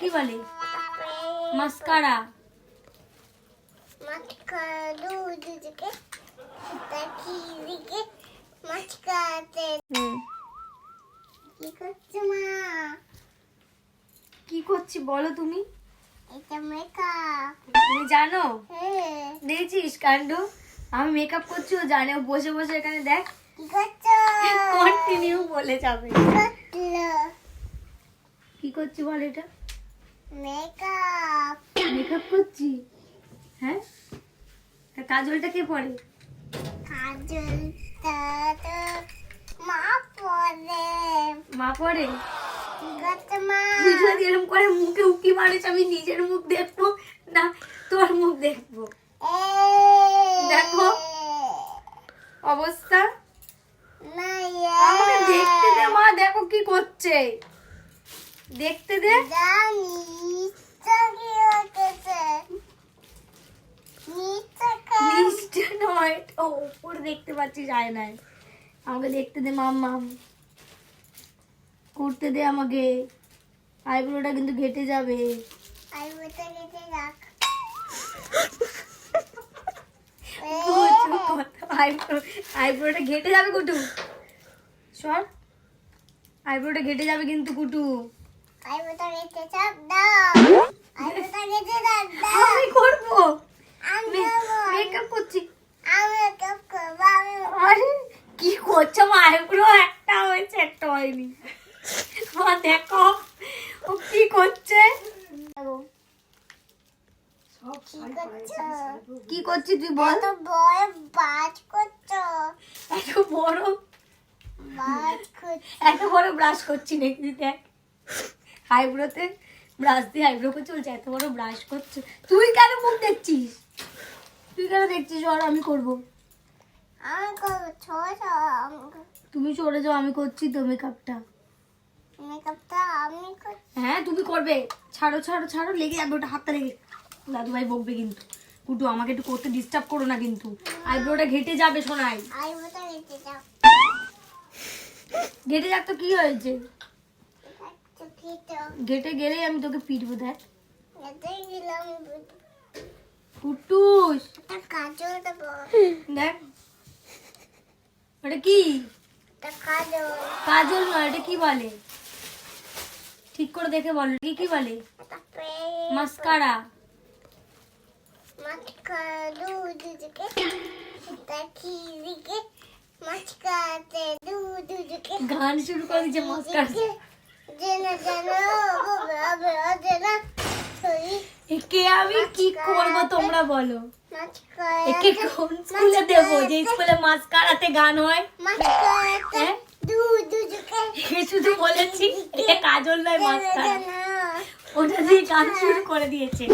কি বলে? মাস্কারা। কি করছি বলো তুমি? তুমি জানো? দেখছিস কাণ্ড? আমি মেকআপ করছি, ও জানে। ও বসে বসে এখানে দেখ কন্টিনিউ বলে যাবে। কি করছি বল? এটা মেকআপ করছি। হ্যাঁ, কাজলটা কে পরে? মা পরে। তুই যদি এরকম করে মুখে উকি মারিস, আমি নিজের মুখ দেখবো না তোর মুখ দেখবো? দেখো অবস্থা। আমাকে দেখতে দে মা, দেখো কি করছে, দেখতে দে। নিচে নয়, উপরে দেখতে পাচ্ছি যায় না। আমাকে দেখতে দে মাম্মা, করতে দে আমাকে। আইব্রোটা কিন্তু ঘেটে যাবে। আইব্রোটা ঘেটে যাবে কুটু, সর। আইব্রোটা ঘেটে যাবে কিন্তু কুটু। আমি করবো, মেকআপ করছি। আরে কি করছো মা? আইব্রো একটা হয়েছে, একটা হয়নি। মা দেখো ও কি করছে। কি করছিস তুই বল? এত বড় ব্রাশ করছি নাকি? দেখ আইব্রোতে ব্রাশ দিয়ে আইব্রো করে চলছে, এত বড় ব্রাশ করছে। তুই কেন মুখ দেখছিস? আর আমি করবো। তুমি সরে যাও, আমি করছি তো মেকআপটা। হ্যাঁ তুমি করবে। ছাড়ো ছাড়ো ছাড়ো, লেগে যাবে ওটা, হাতটা লেগে। দাদু ভাই বকবে কিন্তু। কুটু আমাকে একটু করতে ডিস্টার্ব করো না কিন্তু। আইব্রোটা ঘেটে যাবে সোনাই। ঘেটে যাক তো কি হয়েছে? ঘেটে গেলেই আমি তোকে পিটবো। দেখ কুটুস, দেখ ওটা কি? কাজল নয়, এটা কি বলে? ঠিক করে দেখে বলো, কি বলে? মাস্কারা। গান শুরু করে দিচ্ছে মাস্কারা। একে আমি কি করবো তোমরা বলো? একে কোন স্কুলে দেবো যে স্কুলে মাস্কারাতে গান হয়? শুধু বলেছি এটা কাজল নয়, মাস্কারা। ওটা দিয়ে গান শুরু করে দিয়েছে।